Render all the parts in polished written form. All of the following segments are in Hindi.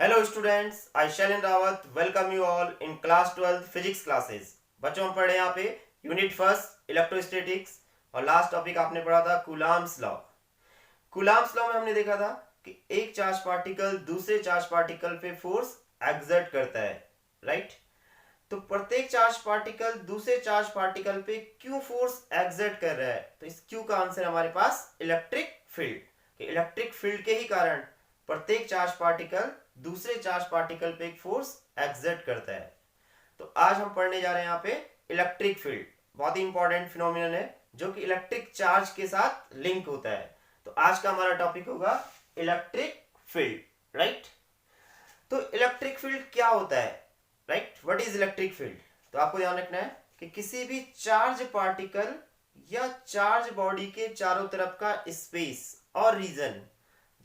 Hello students, I Shailendra Rawat welcome you all in class 12 physics classes. बच्चों हम पढ़े यहाँ पे यूनिट फर्स्ट इलेक्ट्रोस्टैटिक्स और लास्ट टॉपिक आपने पढ़ा था कूलाम्स लॉ। कूलाम्स लॉ में हमने देखा था कि एक चार्ज पार्टिकल दूसरे चार्ज पार्टिकल पे फोर्स एक्सर्ट करता है, राइट। तो प्रत्येक चार्ज पार्टिकल दूसरे चार्ज पार्टिकल पे क्यों फोर्स एक्सर्ट कर रहा है, तो इस क्यू का आंसर हमारे पास इलेक्ट्रिक फील्ड। इलेक्ट्रिक फील्ड के ही कारण प्रत्येक चार्ज पार्टिकल दूसरे चार्ज पार्टिकल पे एक फोर्स एक्सर्ट करता है। तो आज हम पढ़ने जा रहे हैं यहाँ पे इलेक्ट्रिक फील्ड। बहुत ही इंपॉर्टेंट फिनोमिनन है जो कि इलेक्ट्रिक चार्ज के साथ लिंक होता है। तो आज का हमारा टॉपिक होगा इलेक्ट्रिक फील्ड, राइट। तो इलेक्ट्रिक फील्ड क्या होता है, right, what is electric field. तो आपको ध्यान रखना है कि किसी भी चार्ज पार्टिकल या चार्ज बॉडी के चारों तरफ का स्पेस और रीजन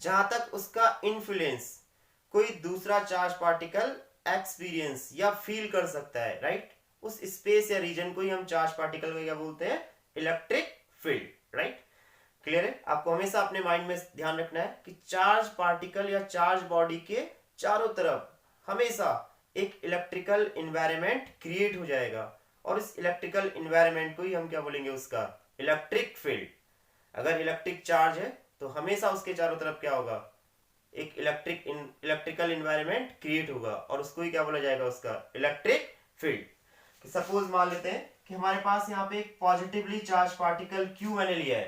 जहां तक उसका इन्फ्लुएंस कोई दूसरा चार्ज पार्टिकल एक्सपीरियंस या फील कर सकता है, राइट, उस स्पेस या रीजन को ही हम चार्ज पार्टिकल को क्या बोलते हैं, इलेक्ट्रिक फील्ड, राइट। क्लियर है। आपको हमेशा अपने माइंड में ध्यान रखना है कि चार्ज पार्टिकल या चार्ज बॉडी के चारों तरफ हमेशा एक इलेक्ट्रिकल इन्वायरमेंट क्रिएट हो जाएगा और इस इलेक्ट्रिकल इन्वायरमेंट को ही हम क्या बोलेंगे, उसका इलेक्ट्रिक फील्ड। अगर इलेक्ट्रिक चार्ज है तो हमेशा उसके चारों तरफ क्या होगा, एक इलेक्ट्रिकल इन्वायरमेंट क्रिएट होगा और उसको ही क्या बोला जाएगा, उसका इलेक्ट्रिक फील्ड। सपोज मान लेते हैं कि हमारे पास यहाँ पे एक पॉजिटिवली चार्ज पार्टिकल क्यू मैंने लिया है,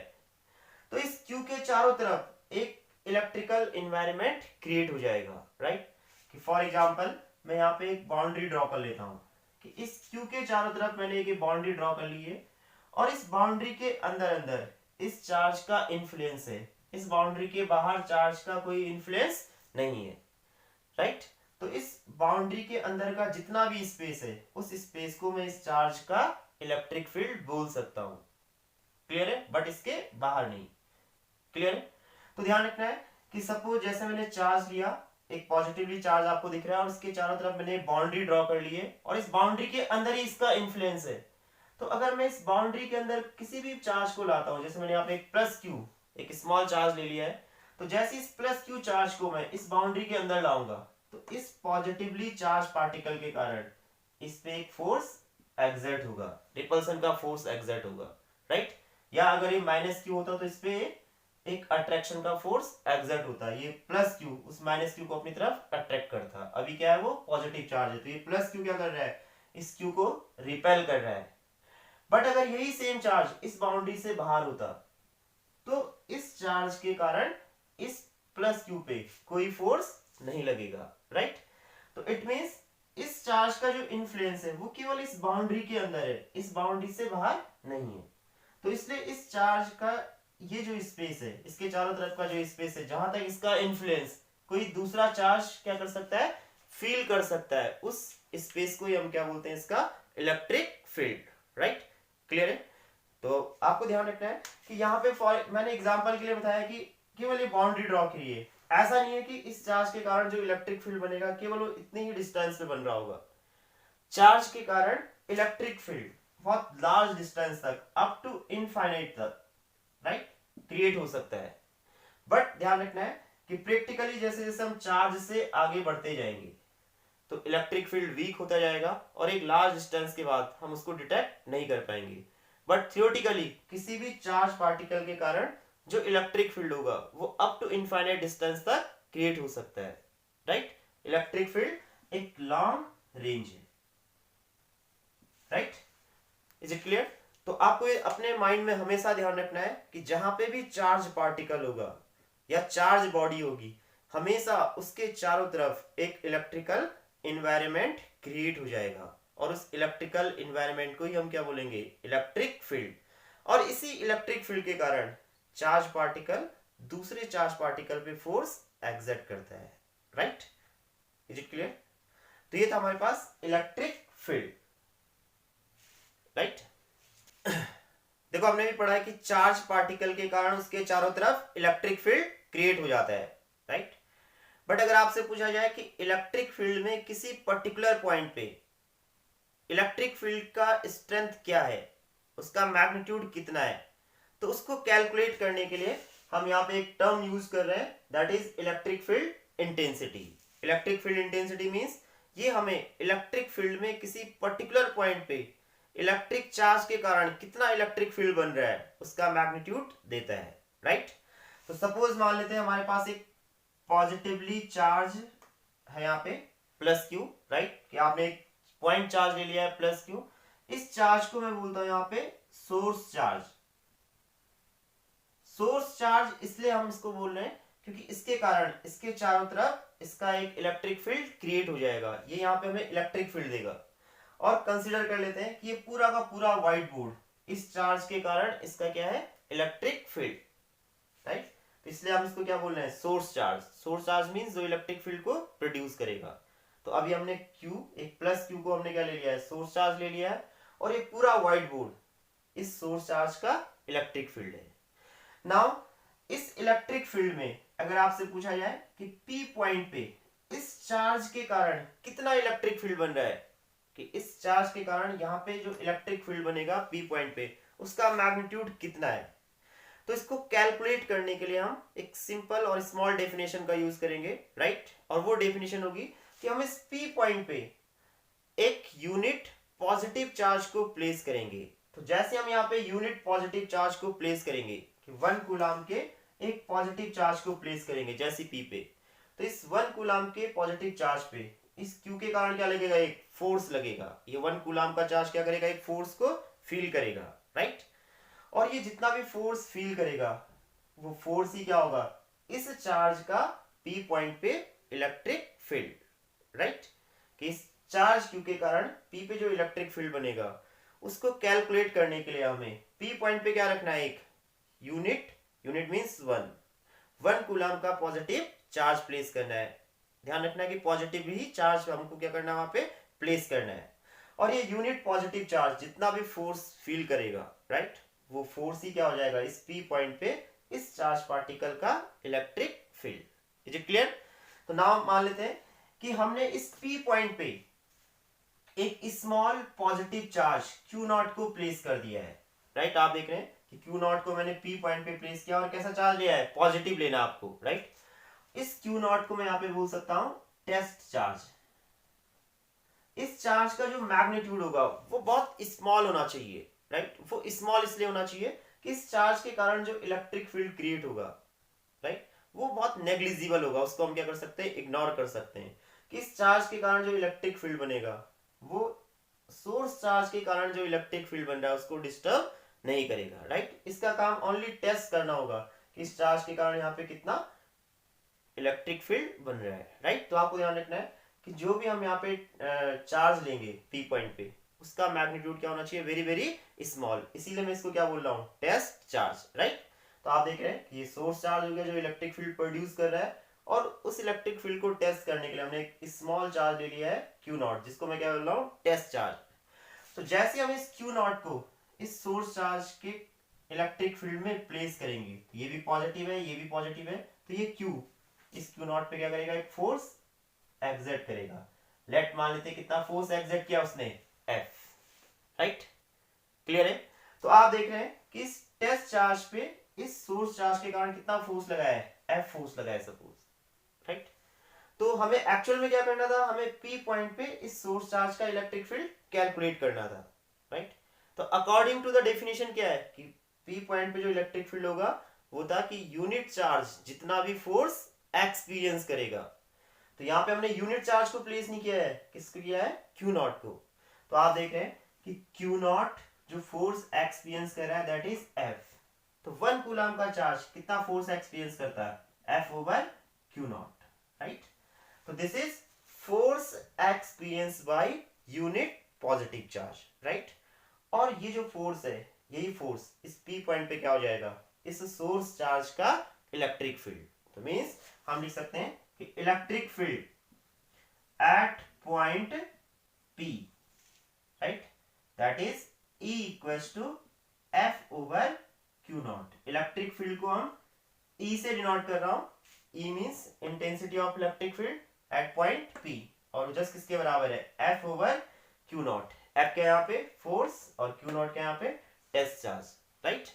तो इस क्यू के चारों तरफ एक इलेक्ट्रिकल इन्वायरमेंट क्रिएट हो जाएगा, राइट। कि फॉर एग्जांपल मैं यहाँ पे एक बाउंड्री ड्रॉ कर लेता हूँ कि इस क्यू के चारों तरफ मैंने एक बाउंड्री ड्रॉ कर ली है और इस बाउंड्री के अंदर अंदर इस चार्ज का इन्फ्लुएंस है, इस बाउंड्री के बाहर चार्ज का कोई इन्फ्लुएंस नहीं है, राइट। तो इस बाउंड्री के अंदर का जितना भी स्पेस है उस स्पेस को मैं इस चार्ज का इलेक्ट्रिक फील्ड बोल सकता हूं। क्लियर है, बट इसके बाहर नहीं। क्लियर है। तो ध्यान रखना है कि सपोज जैसे मैंने चार्ज लिया, एक पॉजिटिवली चार्ज आपको दिख रहा है और इसके चारों तरफ मैंने बाउंड्री ड्रॉ कर ली है और इस बाउंड्री के अंदर ही इसका इन्फ्लुएंस है। तो अगर मैं इस बाउंड्री के अंदर किसी भी चार्ज को लाता हूं, जैसे मैंने यहाँ पे एक प्लस क्यू एक स्मॉल चार्ज ले लिया है, तो जैसे इस प्लस क्यू चार्ज को मैं इस बाउंड्री के अंदर लाऊंगा तो इस पॉजिटिवली चार्ज पार्टिकल के कारण इस पे एक फोर्स एक्सर्ट होगा, रिपल्सन का फोर्स एक्सर्ट होगा, राइट। या अगर ये माइनस क्यू होता तो इस पे एक अट्रैक्शन का फोर्स एक्सर्ट होता है, ये प्लस क्यू उस माइनस क्यू को अपनी तरफ अट्रैक्ट करता। अभी क्या है, वो पॉजिटिव चार्ज है तो ये प्लस क्यू क्या कर रहा है, इस क्यू को रिपेल कर रहा है। बट अगर यही सेम चार्ज इस बाउंड्री से बाहर होता तो इस चार्ज के कारण इस प्लस क्यू पे कोई फोर्स नहीं लगेगा, राइट। तो इट मींस इस चार्ज का जो इन्फ्लुएंस है वो केवल इस बाउंड्री के अंदर है, इस बाउंड्री से बाहर नहीं है। तो इसलिए इस चार्ज का ये जो स्पेस है, इसके चारों तरफ का जो स्पेस है जहां तक इसका इन्फ्लुएंस कोई दूसरा चार्ज क्या कर सकता है, फील कर सकता है, उस स्पेस को ही हम क्या बोलते हैं, इसका इलेक्ट्रिक फील्ड, राइट। क्लियर है। तो आपको ध्यान रखना है कि यहाँ पे मैंने एग्जांपल के लिए बताया कि केवल ये बाउंड्री ड्रॉ करिए, ऐसा नहीं है कि इस चार्ज के कारण जो इलेक्ट्रिक फील्ड बनेगा केवल वो इतनी ही डिस्टेंस पे बन रहा होगा। चार्ज के कारण इलेक्ट्रिक फील्ड बहुत लार्ज डिस्टेंस तक अप टू इनफाइनाइट तक, राइट, क्रिएट हो सकता है। बट ध्यान रखना है कि प्रैक्टिकली जैसे जैसे हम चार्ज से आगे बढ़ते जाएंगे तो इलेक्ट्रिक फील्ड वीक होता जाएगा और एक लार्ज डिस्टेंस के बाद हम उसको डिटेक्ट नहीं कर पाएंगे। बट थियोरेटिकली किसी भी चार्ज पार्टिकल के कारण जो इलेक्ट्रिक फील्ड होगा वो अप टू इनफाइनाइट डिस्टेंस तक क्रिएट हो सकता है, राइट। इलेक्ट्रिक फील्ड एक लॉन्ग रेंज है, राइट। Is it clear. तो आपको अपने माइंड में हमेशा ध्यान रखना है कि जहां पे भी चार्ज पार्टिकल होगा या चार्ज बॉडी होगी हमेशा उसके चारों तरफ एक इलेक्ट्रिकल इन्वायरमेंट क्रिएट हो जाएगा और उस इलेक्ट्रिकल इन्वायरमेंट को ही हम क्या बोलेंगे, इलेक्ट्रिक फील्ड। और इसी इलेक्ट्रिक फील्ड के कारण चार्ज पार्टिकल दूसरे चार्ज पार्टिकल पे फोर्स एक्सर्ट करता है, राइट। Is it clear. तो ये था हमारे पास इलेक्ट्रिक फील्ड, राइट। देखो हमने भी पढ़ा है कि चार्ज पार्टिकल के कारण उसके चारों तरफ इलेक्ट्रिक फील्ड क्रिएट हो जाता है, राइट। बट अगर आपसे पूछा जाए कि इलेक्ट्रिक फील्ड में किसी पर्टिकुलर पॉइंट पे इलेक्ट्रिक फील्ड का स्ट्रेंथ क्या है, उसका मैग्नीट्यूड कितना है, तो उसको कैलकुलेट करने के लिए हम यहाँ पे एक टर्म यूज कर रहे हैं, that is electric field intensity, electric field intensity means ये हमें इलेक्ट्रिक फील्ड में किसी पर्टिकुलर पॉइंट पे इलेक्ट्रिक चार्ज के कारण कितना इलेक्ट्रिक फील्ड बन रहा है उसका मैग्नीट्यूड देता है, राइट। तो सपोज मान लेते हैं हमारे पास एक पॉजिटिवली चार्ज है यहाँ पे प्लस क्यू, राइट, कि आपने एक पॉइंट चार्ज ले लिया है प्लस क्यू। इस चार्ज को मैं बोलता हूं यहाँ पे सोर्स चार्ज। सोर्स चार्ज इसलिए हम इसको बोल रहे हैं क्योंकि इसके कारण इसके चारों तरफ इसका एक इलेक्ट्रिक फील्ड क्रिएट हो जाएगा, ये यहाँ पे हमें इलेक्ट्रिक फील्ड देगा। और कंसीडर कर लेते हैं कि ये पूरा का पूरा व्हाइट बोर्ड इस चार्ज के कारण इसका क्या है, इलेक्ट्रिक फील्ड, राइट। तो इसलिए हम इसको क्या बोल रहे हैं, source charge. Source charge means जो इलेक्ट्रिक फील्ड को प्रोड्यूस करेगा। तो अभी हमने Q, एक प्लस Q को हमने क्या ले लिया है, सोर्स चार्ज ले लिया है, और ये पूरा व्हाइट बोर्ड इस सोर्स चार्ज का इलेक्ट्रिक फील्ड है। नाउ इस इलेक्ट्रिक फील्ड में अगर आपसे पूछा जाए कि P पॉइंट पे इस चार्ज के कारण कितना इलेक्ट्रिक फील्ड बन रहा है, कि इस चार्ज के कारण यहाँ पे जो इलेक्ट्रिक फील्ड बनेगा P पॉइंट पे उसका मैग्नीट्यूड कितना है, तो इसको कैलकुलेट करने के लिए हम एक सिंपल और स्मॉल डेफिनेशन का यूज करेंगे, राइट। और वो डेफिनेशन होगी कि हम इस P पॉइंट पे एक यूनिट पॉजिटिव चार्ज को प्लेस करेंगे। तो जैसे हम यहाँ पे यूनिट पॉजिटिव चार्ज को प्लेस करेंगे कि 1 कूलम के एक पॉजिटिव चार्ज को प्लेस करेंगे जैसे P पे, तो इस 1 कूलम के पॉजिटिव चार्ज पे इस Q के कारण क्या लगेगा, एक फोर्स लगेगा। ये 1 कूलम का चार्ज क्या करेगा, एक फोर्स को फील करेगा, राइट। और ये जितना भी फोर्स फील करेगा वो फोर्स ही क्या होगा, इस चार्ज का P पॉइंट पे इलेक्ट्रिक फील्ड, राइट। कि इस चार्ज Q के कारण P पे जो इलेक्ट्रिक फील्ड बनेगा उसको कैलकुलेट करने के लिए हमें P पॉइंट पे क्या रखना है, एक यूनिट मींस 1 कूलम का पॉजिटिव चार्ज प्लेस करना है। ध्यान रखना है कि पॉजिटिव ही चार्ज हमको क्या करना है, वहां पे प्लेस करना है। और ये यूनिट पॉजिटिव चार्ज जितना भी फोर्स फील करेगा, राइट, वो फोर्स ही क्या हो जाएगा, इस P पॉइंट पे इस चार्ज पार्टिकल का electric field. Is it clear. तो नाउ मान लेते हैं कि हमने इस P पॉइंट पे एक स्मॉल पॉजिटिव चार्ज Q0 को प्लेस कर दिया है, राइट। आप देख रहे हैं कि Q0 को मैंने P पॉइंट पे प्लेस किया और कैसा चार्ज लिया है, पॉजिटिव लेना आपको, राइट। इस Q0 को मैं यहाँ पे बोल सकता हूं टेस्ट चार्ज। इस चार्ज का जो मैग्नीट्यूड होगा वो बहुत स्मॉल होना चाहिए, राइट। वो स्मॉल इसलिए होना चाहिए कि इस चार्ज के कारण जो इलेक्ट्रिक फील्ड क्रिएट होगा, राइट, वो बहुत नेग्लिजिबल होगा। उसको हम क्या कर सकते हैं, इग्नोर कर सकते हैं। कि इस चार्ज के कारण जो इलेक्ट्रिक फील्ड बनेगा वो सोर्स चार्ज के कारण जो इलेक्ट्रिक फील्ड बन रहा है उसको डिस्टर्ब नहीं करेगा, राइट। इसका काम ओनली टेस्ट करना होगा कि इस चार्ज के कारण यहाँ पे कितना इलेक्ट्रिक फील्ड बन रहा है, राइट। तो आपको ध्यान रखना है कि जो भी हम यहाँ पे चार्ज लेंगे P पॉइंट पे उसका मैग्नीट्यूड क्या होना चाहिए, वेरी वेरी स्मॉल। इसीलिए मैं इसको क्या बोल रहा हूँ, टेस्ट चार्ज, राइट। तो आप देख रहे हैं कि ये सोर्स चार्ज हो गया जो इलेक्ट्रिक फील्ड प्रोड्यूस कर रहा है, और उस इलेक्ट्रिक फील्ड को टेस्ट करने के लिए हमने एक स्मॉल चार्ज ले लिया है Q0, जिसको मैं क्या बोल रहा हूँ, टेस्ट चार्ज। तो जैसे हम इस Q0 को इस सोर्स चार्ज के इलेक्ट्रिक फील्ड में प्लेस करेंगे, ये भी पॉजिटिव है ये भी पॉजिटिव है, तो ये Q इस Q0 पे क्या करेगा, एक फोर्स एग्जर्ट करेगा। लेट मान लेते कितना फोर्स एग्जर्ट किया उसने, F, राइट। क्लियर है। तो आप देख रहे हैं कि इस टेस्ट चार्ज पे इस सोर्स चार्ज के कारण कितना फोर्स लगा है, F फोर्स लगा है सपोज, राइट। तो हमें एक्चुअल में क्या करना था, हमें P पॉइंट पे इस सोर्स चार्ज का इलेक्ट्रिक फील्ड कैलकुलेट करना था, राइट। तो अकॉर्डिंग टू द डेफिनेशन क्या है कि P पॉइंट पे जो इलेक्ट्रिक फील्ड होगा वो था कि यूनिट चार्ज जितना भी फोर्स एक्सपीरियंस करेगा। तो यहाँ पे हमने यूनिट चार्ज को प्लेस नहीं किया है, किसको किया है, Q0 को। तो आप देख रहे हैं कि Q0 जो फोर्स एक्सपीरियंस कर रहा है दैट इज F। तो 1 कूलम का चार्ज कितना फोर्स एक्सपीरियंस करता है, F ओवर Q0, राइट। तो this is force experience by unit positive charge, right. और ये जो फोर्स है, यही फोर्स इस P पॉइंट पे क्या हो जाएगा, इस सोर्स चार्ज का इलेक्ट्रिक फील्ड। तो मींस हम लिख सकते हैं कि electric field at point P, right, that is E equals to F over Q0। Electric field को हम E से डिनोट कर रहा हूं, E means intensity of electric field at point P, और जस्ट किसके बराबर है, F ओवर Q0। F क्या यहाँ पे फोर्स और Q0 क्या यहाँ पे टेस्ट चार्ज, राइट।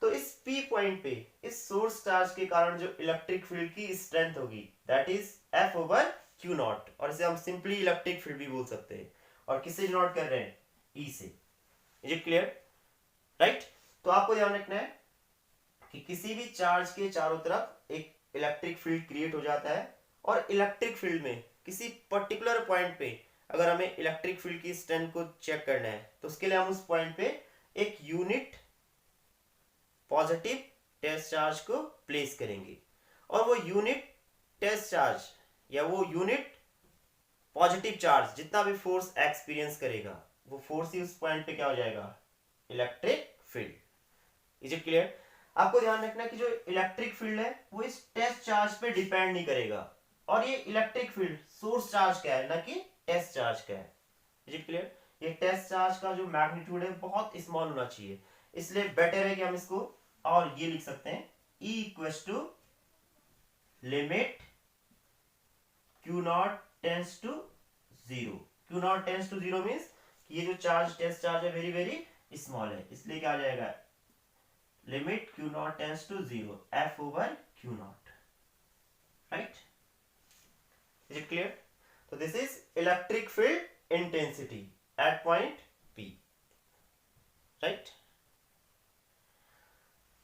तो इस P पॉइंट पे इस सोर्स चार्ज के कारण जो इलेक्ट्रिक फील्ड की स्ट्रेंथ होगी that is F over Q not, और इसे हम सिंपली इलेक्ट्रिक फील्ड भी बोल सकते हैं। और किससे डिनोट कर रहे हैं? ई से। Is it clear? राइट। तो आपको ध्यान रखना है कि किसी भी चार्ज के चारों तरफ एक इलेक्ट्रिक फील्ड क्रिएट हो जाता है, और इलेक्ट्रिक फील्ड में किसी पर्टिकुलर पॉइंट पे अगर हमें इलेक्ट्रिक फील्ड की स्ट्रेंथ को चेक करना है तो उसके लिए हम उस पॉइंट पे एक यूनिट पॉजिटिव टेस्ट चार्ज को प्लेस करेंगे, और वो यूनिट टेस्ट चार्ज या वो यूनिट पॉजिटिव चार्ज जितना भी फोर्स एक्सपीरियंस करेगा वो फोर्स ही उस पॉइंट पे क्या हो जाएगा? Electric field. Is it clear? आपको ध्यान रखना कि जो इलेक्ट्रिक फील्ड है वो इस टेस्ट चार्ज पे डिपेंड नहीं करेगा, और ये इलेक्ट्रिक फील्ड सोर्स चार्ज का है ना कि टेस्ट चार्ज का है। Is it clear? ये टेस्ट चार्ज का जो मैग्नीट्यूड है बहुत स्मॉल होना चाहिए, इसलिए बेटर है कि हम इसको और ये लिख सकते हैं E equals to limit Q naught tends to zero. Q naught tends to zero means ये जो चार्ज टेस्ट चार्ज है वेरी वेरी स्मॉल है, इसलिए क्या आ जाएगा? Limit Q naught tends to zero F over Q naught. Right? Is it clear? तो this is electric field intensity at point P। Right?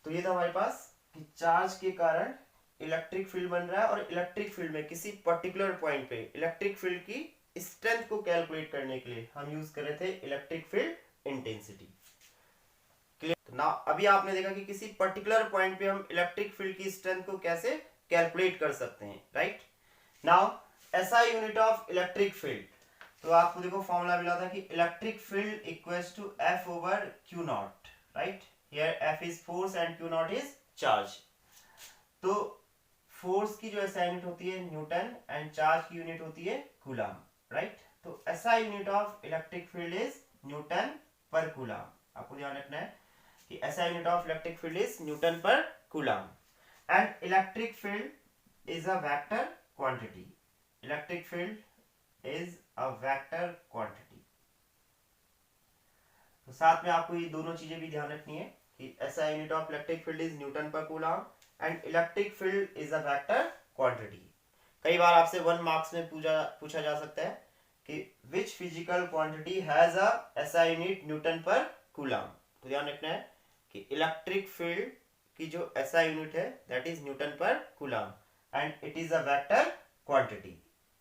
तो ये था हमारे पास कि चार्ज के कारण इलेक्ट्रिक फील्ड बन रहा है, और इलेक्ट्रिक फील्ड में किसी पर्टिकुलर पॉइंट पे इलेक्ट्रिक फील्ड की स्ट्रेंथ को कैलकुलेट करने के लिए हम यूज कर रहे थे इलेक्ट्रिक फील्ड इंटेंसिटी। क्लियर? ना अभी आपने देखा कि किसी पर्टिकुलर पॉइंट पे हम इलेक्ट्रिक फील्ड की स्ट्रेंथ को कैसे कैलकुलेट कर सकते हैं। Right? Now SI unit of electric field, तो आपको देखो फॉर्मूला मिला था कि electric field equals to F over Q naught. Right? Here F is force and Q naught is charge। तो फोर्स की जो SI यूनिट होती है न्यूटन, एंड चार्ज की यूनिट होती है कूलम। राइट? तो SI unit of electric field is newton per coulomb. आपको ध्यान रखना है कि SI unit of electric field is newton per coulomb, and electric field is a vector quantity. Electric field is a vector quantity. तो साथ में आपको ये दोनों चीजें भी ध्यान रखनी है कि SI unit of electric field is newton per coulomb and electric field is a vector quantity. कई बार आपसे 1 मार्क्स में पूछा जा सकता है कि which physical quantity has a SI unit Newton per coulomb. तो ध्यान रखना है कि इलेक्ट्रिक फील्ड की जो SI यूनिट है that is newton per coulomb and it is a vector quantity.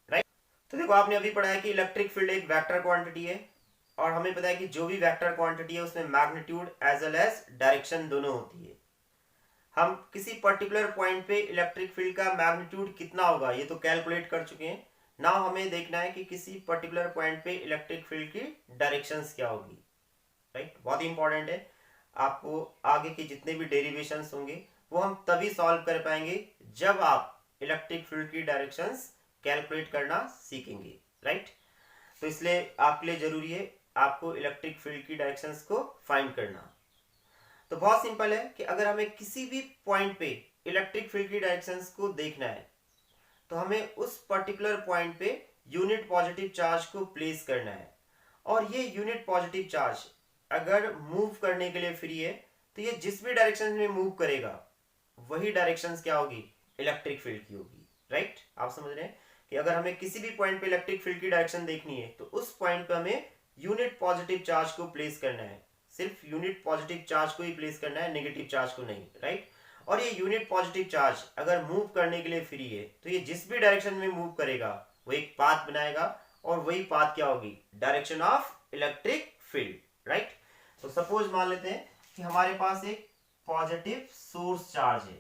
Right? तो देखो आपने अभी पढ़ा है कि इलेक्ट्रिक फील्ड एक वेक्टर क्वांटिटी है, और हमें पता है कि जो भी वेक्टर क्वांटिटी है उसमें magnitude as well as direction दोनों होती है। हम किसी पर्टिकुलर पॉइंट पे इलेक्ट्रिक फील्ड का मैग्नीट्यूड कितना होगा ये तो कैलकुलेट कर चुके हैं। नाउ हमें देखना है कि किसी पर्टिकुलर पॉइंट पे इलेक्ट्रिक फील्ड की डायरेक्शंस क्या होगी। राइट? बहुत ही इंपॉर्टेंट है। आपको आगे के जितने भी डेरिवेशंस होंगे वो हम तभी सॉल्व कर पाएंगे जब आप इलेक्ट्रिक फील्ड की डायरेक्शंस कैलकुलेट करना सीखेंगे। राइट? तो इसलिए आपके लिए जरूरी है आपको इलेक्ट्रिक फील्ड की डायरेक्शंस को फाइंड करना। तो बहुत सिंपल है कि अगर हमें किसी भी पॉइंट पे इलेक्ट्रिक फील्ड की डायरेक्शंस को देखना है तो हमें उस पर्टिकुलर पॉइंट पे यूनिट पॉजिटिव चार्ज को प्लेस करना है, और ये यूनिट पॉजिटिव चार्ज अगर मूव करने के लिए फ्री है तो ये जिस भी डायरेक्शन में मूव करेगा वही डायरेक्शंस क्या होगी? इलेक्ट्रिक फील्ड की होगी। राइट? आप समझ रहे हैं कि अगर हमें किसी भी पॉइंट पे इलेक्ट्रिक फील्ड की डायरेक्शन देखनी है तो उस पॉइंट पे हमें यूनिट पॉजिटिव चार्ज को प्लेस करना है, सिर्फ यूनिट पॉजिटिव चार्ज को ही प्लेस करना है, नेगेटिव चार्ज को नहीं। राइट? और ये यूनिट पॉजिटिव चार्ज अगर मूव करने के लिए फ्री है तो ये जिस भी डायरेक्शन में मूव करेगा वो एक पाथ बनाएगा, और वही पाथ क्या होगी? Direction of electric field. Right? तो सपोज मान लेते हैं कि हमारे पास एक पॉजिटिव सोर्स चार्ज है,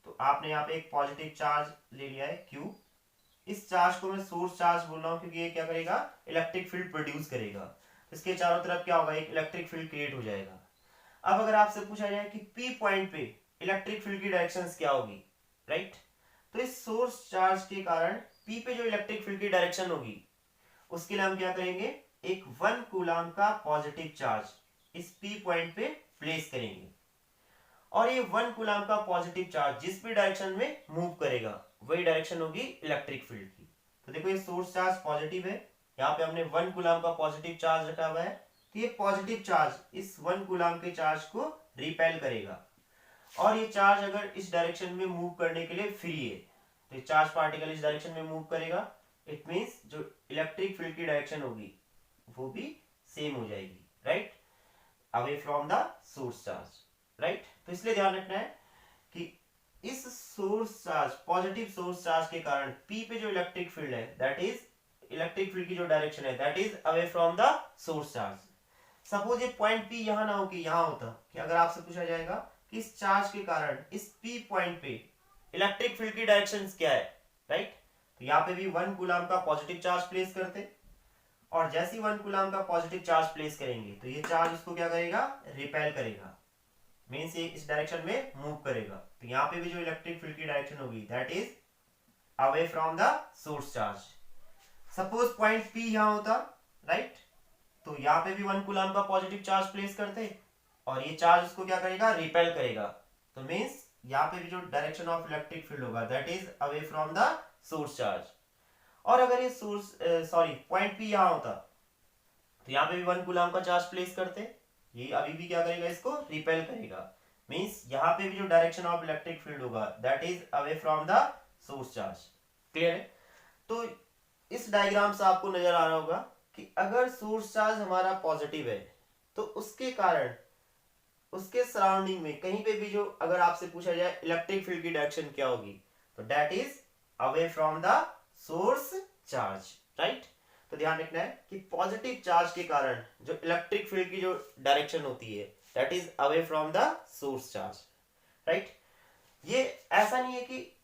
तो आपने यहाँ पे एक पॉजिटिव चार्ज ले लिया है Q। इस चार्ज को मैं सोर्स चार्ज बोल रहा हूँ क्योंकि ये क्या करेगा? इलेक्ट्रिक फील्ड प्रोड्यूस करेगा। इसके चारों तरफ क्या होगा? एक इलेक्ट्रिक फील्ड क्रिएट हो जाएगा। अब अगर आपसे पूछा जाए कि P पॉइंट पे इलेक्ट्रिक फील्ड की डायरेक्शंस क्या होगी, राइट? तो इस सोर्स चार्ज के कारण P पे जो इलेक्ट्रिक फील्ड की डायरेक्शन होगी उसके लिए हम क्या करेंगे? एक 1 कूलम का पॉजिटिव चार्ज इस P पॉइंट पे प्लेस करेंगे, और ये 1 कूलम का पॉजिटिव चार्ज जिस भी डायरेक्शन में मूव करेगा वही डायरेक्शन होगी इलेक्ट्रिक फील्ड की। तो देखो ये सोर्स चार्ज पॉजिटिव है, यहाँ पे हमने 1 कूलम का पॉजिटिव चार्ज रखा हुआ है, तो ये पॉजिटिव चार्ज इस 1 कूलम के चार्ज को रिपेल करेगा, और ये चार्ज अगर इस डायरेक्शन में मूव करने के लिए फ्री है तो ये चार्ज पार्टिकल इस डायरेक्शन में मूव करेगा, इट मींस जो इलेक्ट्रिक फील्ड की डायरेक्शन होगी वो भी सेम हो जाएगी, right, away from the source charge, right. तो इसलिए ध्यान रखना है कि इस source charge, positive source charge के कारण P पे जो इलेक्ट्रिक फील्ड है दैट इज, इलेक्ट्रिक फील्ड की जो डायरेक्शन है that is away from the source charge. Suppose ये पॉइंट P यहां ना हो कि यहां होता, कि अगर आपसे पूछा जाएगा कि इस चार्ज के कारण इस P पॉइंट पे इलेक्ट्रिक फील्ड की डायरेक्शन क्या है, राइट, तो यहाँ पे भी 1 कूलम का पॉजिटिव चार्ज प्लेस करते, और जैसे ही 1 कूलम का पॉजिटिव चार्ज प्लेस करेंगे तो ये चार्ज इसको क्या करेगा, रिपेल करेगा, मींस ये इस डायरेक्शन में मूव करेगा। तो यहाँ पे भी जो इलेक्ट्रिक फील्ड की डायरेक्शन होगी that is away from the source charge. Suppose point P यहाँ होता, राइट, तो यहाँ पे भी 1 कूलम का पॉजिटिव चार्ज प्लेस करते और ये चार्ज उसको क्या करेगा, रिपेल करेगा, तो मींस यहाँ पे भी जो डायरेक्शन ऑफ इलेक्ट्रिक फील्ड होगा that is away from the source charge. और अगर ये सोर्स पॉइंट P यहाँ होता तो यहाँ पे भी 1 कूलम का चार्ज प्लेस करते, ये अभी भी क्या करेगा, इसको रिपेल करेगा, मींस यहाँ पे भी जो डायरेक्शन ऑफ इलेक्ट्रिक फील्ड होगा that is away from the source charge. Clear है? तो इस डायग्राम से आपको नजर आ रहा होगा कि अगर सोर्स चार्ज हमारा पॉजिटिव है तो उसके कारण उसके सराउंडिंग में कहीं पे भी जो, अगर आपसे पूछा जाए इलेक्ट्रिक फील्ड की डायरेक्शन क्या होगी, तो that is away from the source charge, right. तो ध्यान रखना है कि पॉजिटिव चार्ज के कारण जो इलेक्ट्रिक फील्ड की जो डायरेक्शन होती है that is away from the source charge, right. ये ऐसा नहीं है कि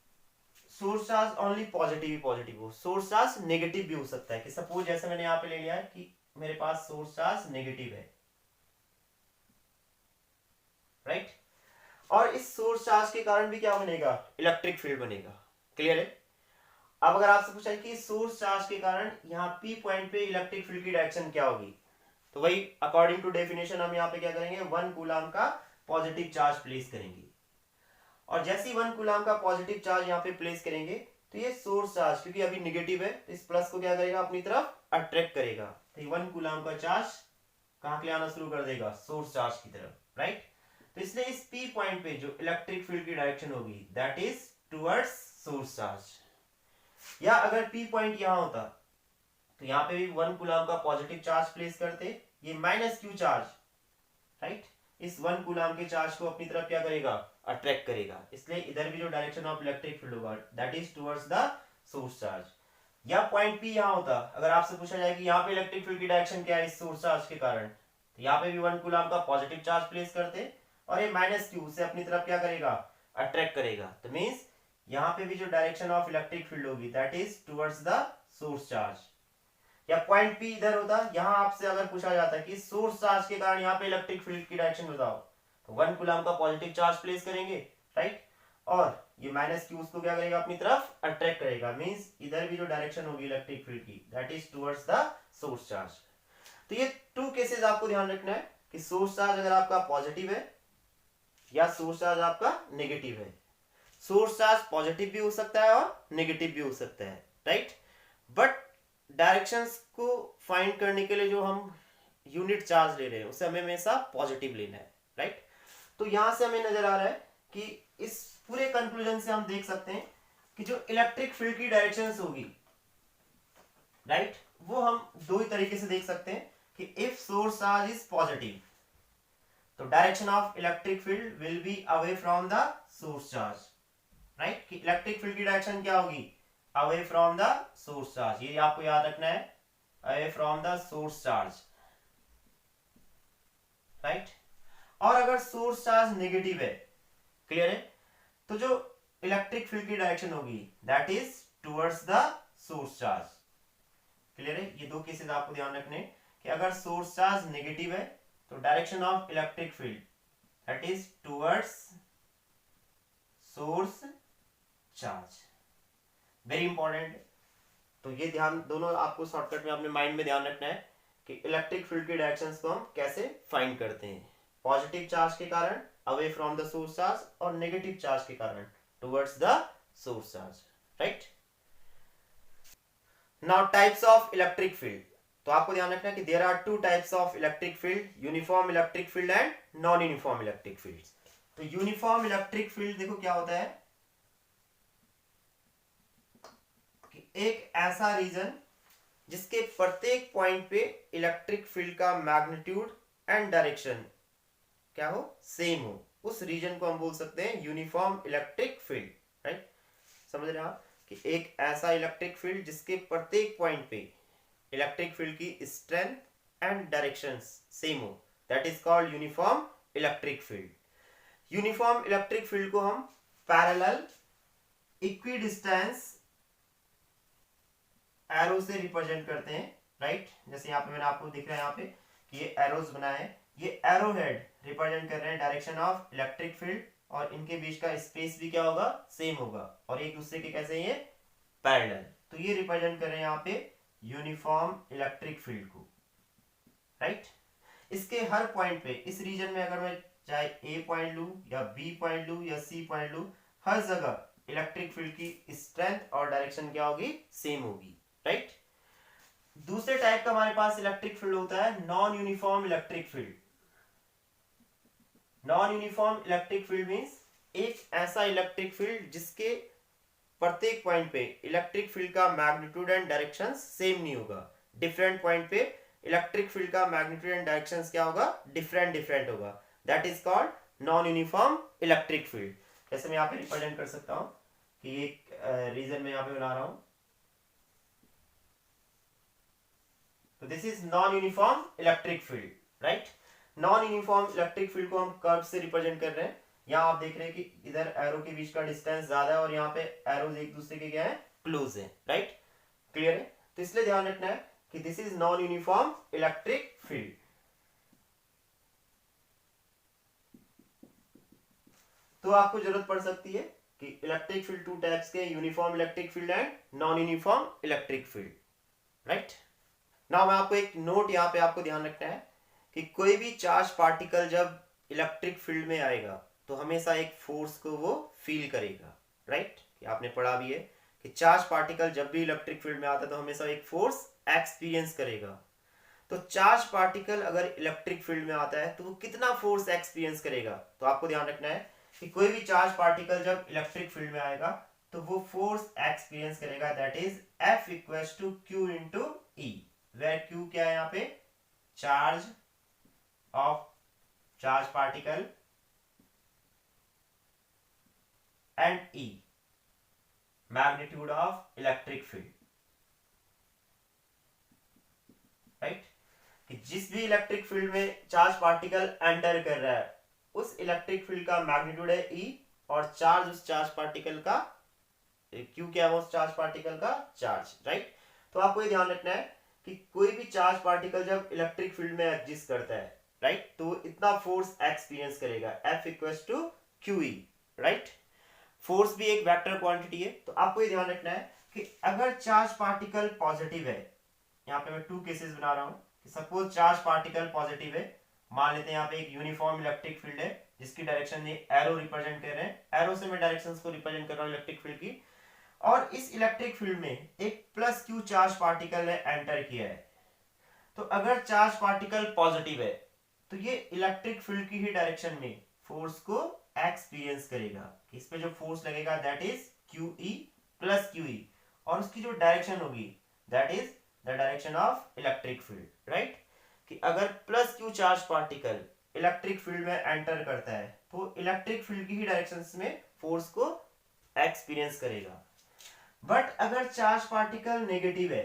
सोर्स चार्ज ओनली पॉजिटिव ही पॉजिटिव हो, सोर्स चार्ज नेगेटिव भी हो सकता है, कि सपोज जैसे मैंने यहाँ पे ले लिया है कि मेरे पास सोर्स चार्ज नेगेटिव है, राइट, और इस सोर्स चार्ज के कारण भी क्या बनेगा, इलेक्ट्रिक फील्ड बनेगा। क्लियर है? अब अगर आपसे पूछा है कि सोर्स चार्ज के कारण यहाँ P पॉइंट पे इलेक्ट्रिक फील्ड की डायरेक्शन क्या होगी, तो वही अकॉर्डिंग टू डेफिनेशन हम यहाँ पे क्या करेंगे, 1 कूलम का पॉजिटिव चार्ज प्लेस करेंगे, और जैसे ही 1 कूलम का पॉजिटिव चार्ज यहाँ पे प्लेस करेंगे तो ये सोर्स चार्ज क्योंकि अभी निगेटिव है तो इस प्लस को क्या करेगा, अपनी तरफ अट्रैक्ट करेगा, तो ये 1 कूलम का चार्ज कहाँ के लिए आना शुरू कर देगा, सोर्स चार्ज की तरफ, राइट। तो इसलिए इस P पॉइंट पे जो इलेक्ट्रिक फील्ड की डायरेक्शन होगी that is towards source charge. या अगर P पॉइंट यहाँ होता तो यहाँ पे भी 1 कूलम का पॉजिटिव चार्ज प्लेस करते, ये माइनस Q चार्ज, राइट, इस 1 कूलम के चार्ज को अपनी तरफ क्या करेगा, अट्रैक्ट करेगा, इसलिए इधर भी जो डायरेक्शन ऑफ इलेक्ट्रिक फील्ड होगा that is towards the source charge. या पॉइंट P यहाँ होता, अगर आपसे पूछा जाए कि यहाँ पे इलेक्ट्रिक फील्ड की डायरेक्शन क्या है इस सोर्स चार्ज के कारण, तो यहाँ पे भी 1 कूलम का पॉजिटिव चार्ज प्लेस करते और ये माइनस Q से अपनी तरफ क्या करेगा, अट्रैक्ट करेगा, तो मींस यहाँ पे भी जो डायरेक्शन ऑफ इलेक्ट्रिक फील्ड होगी that is towards the source charge. या पॉइंट P इधर होता, यहाँ आपसे अगर पूछा जाता कि सोर्स चार्ज के कारण यहाँ पे इलेक्ट्रिक फील्ड की डायरेक्शन बताओ, तो 1 कूलम का पॉजिटिव चार्ज प्लेस करेंगे, राइट, और ये माइनस Q उसको क्या करेगा, अपनी तरफ अट्रैक्ट करेगा, मींस इधर भी जो डायरेक्शन होगी इलेक्ट्रिक फील्ड की that is towards the source charge. तो ये 2 केसेस आपको ध्यान रखना है कि सोर्स चार्ज अगर आपका पॉजिटिव है या सोर्स चार्ज आपका नेगेटिव है। सोर्स चार्ज पॉजिटिव भी हो सकता है और नेगेटिव भी हो सकता है, राइट, बट डायरेक्शंस को फाइंड करने के लिए जो हम यूनिट चार्ज ले रहे हैं उसे हमें हमेशा पॉजिटिव लेना है, राइट। तो यहां से हमें नजर आ रहा है कि इस पूरे कंक्लूजन से हम देख सकते हैं कि जो इलेक्ट्रिक फील्ड की डायरेक्शंस होगी, राइट, वो हम दो ही तरीके से देख सकते हैं कि if source charge is positive तो direction of electric field will be away from the source charge, right, कि इलेक्ट्रिक फील्ड की डायरेक्शन क्या होगी, away from the source charge, ये आपको याद रखना है, away from the source charge, right. और अगर सोर्स चार्ज नेगेटिव है, क्लियर है, तो जो इलेक्ट्रिक फील्ड की डायरेक्शन होगी that is towards the source charge. Clear है? ये 2 केसेस आपको ध्यान रखने कि अगर सोर्स चार्ज नेगेटिव है तो direction of electric field that is towards source charge, very important. तो ये ध्यान दोनों आपको शॉर्टकट में अपने माइंड में ध्यान रखना है कि इलेक्ट्रिक फील्ड की डायरेक्शंस को हम कैसे फाइंड करते हैं, पॉजिटिव चार्ज के कारण away from the source charge और नेगेटिव चार्ज के कारण towards the source charge, right. Now types of electric field, तो आपको ध्यान रखना है कि there are 2 types of electric field, uniform electric field and non uniform electric field. तो यूनिफॉर्म इलेक्ट्रिक फील्ड देखो क्या होता है, एक ऐसा रीजन जिसके प्रत्येक पॉइंट पे इलेक्ट्रिक फील्ड का मैग्नीट्यूड एंड डायरेक्शन क्या हो, सेम हो, उस रीजन को हम बोल सकते हैं यूनिफॉर्म इलेक्ट्रिक फील्ड। राइट, समझ रहे हैं आप कि एक ऐसा इलेक्ट्रिक फील्ड जिसके प्रत्येक पॉइंट पे इलेक्ट्रिक फील्ड की स्ट्रेंथ एंड डायरेक्शन सेम हो, that is called uniform electric field. Uniform electric field को हम पैरेलल इक्विडिस्टेंस एरो से रिप्रेजेंट करते हैं। राइट, जैसे यहाँ पे मैंने आपको दिख रहा है यहाँ पे कि ये एरोज बनाए हैं, ये एरो हेड रिप्रेजेंट कर रहे हैं डायरेक्शन ऑफ इलेक्ट्रिक फील्ड, और इनके बीच का स्पेस भी क्या होगा, सेम होगा, और एक दूसरे के कैसे ये पैरेलल, तो ये रिप्रेजेंट कर रहे हैं यहाँ पे यूनिफॉर्म इलेक्ट्रिक फील्ड को। राइट, इसके हर पॉइंट पे इस रीजन में अगर मैं चाहे ए पॉइंट लू या बी पॉइंट लू या सी पॉइंट लू, हर जगह इलेक्ट्रिक फील्ड की स्ट्रेंथ और डायरेक्शन क्या होगी, सेम होगी। राइट, दूसरे टाइप का हमारे पास इलेक्ट्रिक फील्ड होता है non uniform electric field. Non uniform electric field means एक ऐसा इलेक्ट्रिक फील्ड जिसके प्रत्येक पॉइंट पे इलेक्ट्रिक फील्ड का मैग्नीट्यूड एंड डायरेक्शन सेम नहीं होगा, डिफरेंट पॉइंट पे इलेक्ट्रिक फील्ड का मैग्नीट्यूड एंड डायरेक्शन क्या होगा, डिफरेंट डिफरेंट होगा, that is called non uniform electric field. जैसे मैं यहाँ पे रिप्रेजेंट कर सकता हूँ कि एक रीजन में यहाँ पे बना रहा हूं, तो this is non uniform electric field. Right, non uniform electric field को हम कर्व से रिप्रेजेंट कर रहे हैं। यहाँ आप देख रहे हैं कि इधर एरो के बीच का डिस्टेंस ज्यादा है और यहाँ पे एरोज एक दूसरे के क्या है, क्लोज है। राइट, क्लियर है, तो इसलिए ध्यान रखना है कि this is non uniform electric field. तो आपको जरूरत पड़ सकती है कि इलेक्ट्रिक फील्ड टू टाइप्स के, uniform electric field and non uniform electric field. Right, now मैं आपको एक नोट यहाँ पे आपको ध्यान रखना है कि कोई भी चार्ज पार्टिकल जब इलेक्ट्रिक फील्ड में आएगा तो हमेशा एक फोर्स को वो फील करेगा। राइट, आपने पढ़ा भी है कि चार्ज पार्टिकल जब भी इलेक्ट्रिक फील्ड में आता है तो हमेशा एक फोर्स एक्सपीरियंस करेगा। तो चार्ज पार्टिकल अगर इलेक्ट्रिक फील्ड में आता है तो वो कितना फोर्स एक्सपीरियंस करेगा, तो आपको ध्यान रखना है कि कोई भी चार्ज पार्टिकल जब इलेक्ट्रिक फील्ड में आएगा तो वो फोर्स एक्सपीरियंस करेगा, that is F equals to Q into E, where Q क्या है यहाँ पे, charge of charge particle and E magnitude of electric field. Right, कि जिस भी इलेक्ट्रिक फील्ड में चार्ज पार्टिकल एंटर कर रहा है उस इलेक्ट्रिक फील्ड का मैग्नीट्यूड है E, और चार्ज उस चार्ज पार्टिकल का Q क्या है, उस चार्ज पार्टिकल का चार्ज। राइट, तो आपको ये ध्यान रखना है कि कोई भी चार्ज पार्टिकल जब इलेक्ट्रिक फील्ड में एग्जिस्ट करता है, राइट, तो इतना फोर्स एक्सपीरियंस करेगा, F equals to QE। Right, force भी एक वेक्टर क्वांटिटी है, तो आपको ये ध्यान रखना है कि अगर चार्ज पार्टिकल पॉजिटिव है, यहाँ पे मैं टू केसेस बना रहा हूँ, सपोज चार्ज पार्टिकल पॉजिटिव है, मान लेते हैं यहाँ पे एक यूनिफॉर्म इलेक्ट्रिक फील्ड है जिसकी डायरेक्शन ये एरो रिप्रेजेंट कर रहे हैं, एरो से मैं डायरेक्शंस को रिप्रेजेंट कर रहा हूँ इलेक्ट्रिक फील्ड की, और इस इलेक्ट्रिक फील्ड में एक प्लस क्यू चार्ज पार्टिकल ने एंटर किया है। तो अगर चार्ज पार्टिकल पॉजिटिव है तो ये इलेक्ट्रिक फील्ड की ही डायरेक्शन में फोर्स को एक्सपीरियंस करेगा, इस पे जो फोर्स लगेगा that is QE plus QE, और उसकी जो डायरेक्शन होगी that is the direction of electric field. Right, कि अगर plus Q charge particle electric field में एंटर करता है तो इलेक्ट्रिक फील्ड की ही डायरेक्शंस में फोर्स को एक्सपीरियंस करेगा। बट अगर चार्ज पार्टिकल नेगेटिव है,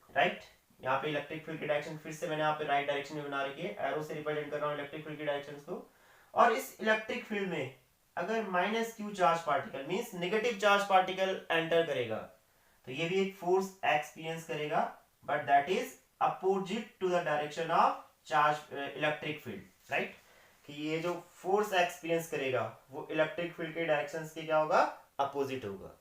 राइट, यहाँ पे इलेक्ट्रिक फील्ड की डायरेक्शन फिर से मैंने यहाँ पे राइट डायरेक्शन में बना रखी है, एरो से रिप्रेजेंट कर रहा हूँ इलेक्ट्रिक फील्ड की डायरेक्शंस को, और इस इलेक्ट्रिक फील्ड में अगर minus Q charge particle means negative charge particle enter करेगा तो ये भी एक फोर्स एक्सपीरियंस करेगा, but that is opposite to the direction of charge electric field. Right, कि ये जो फोर्स एक्सपीरियंस करेगा वो इलेक्ट्रिक फील्ड के डायरेक्शंस के क्या होगा, अपोजिट होगा।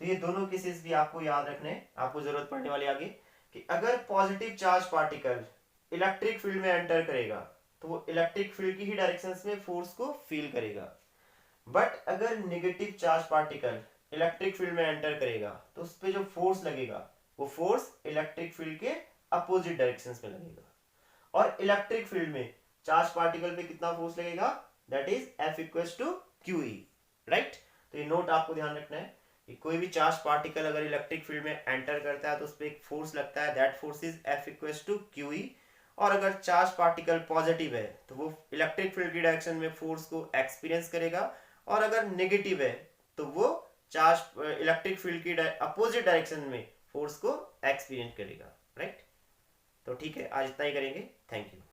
तो ये दोनों केसेस भी आपको याद रखने, आपको जरूरत पड़ने वाली आगे, कि अगर positive charge particle electric field में एंटर करेगा तो वो इलेक्ट्रिक फील्ड की ही डायरेक्शंस में फोर्स को फील करेगा, बट अगर negative charge particle electric field में एंटर करेगा तो उस पे जो फोर्स लगेगा वो फोर्स इलेक्ट्रिक फील्ड के अपोजिट डायरेक्शंस में लगेगा, और इलेक्ट्रिक फील्ड में चार्ज पार्टिकल पे कितना फोर्स लगेगा, that is F equals to QE। Right, तो ये नोट आपको ध्यान रखना है कोई भी चार्ज पार्टिकल अगर इलेक्ट्रिक फील्ड में एंटर करता है तो उस पर एक फोर्स लगता है, that force is F equals to Q E. और अगर चार्ज पार्टिकल पॉजिटिव है तो वो इलेक्ट्रिक फील्ड की डायरेक्शन में फोर्स को एक्सपीरियंस करेगा, और अगर नेगेटिव है तो वो चार्ज इलेक्ट्रिक फील्ड की अपोजिट डायरेक्शन में फोर्स को एक्सपीरियंस करेगा, राइट। तो ठीक है, आज इतना ही करेंगे। Thank you.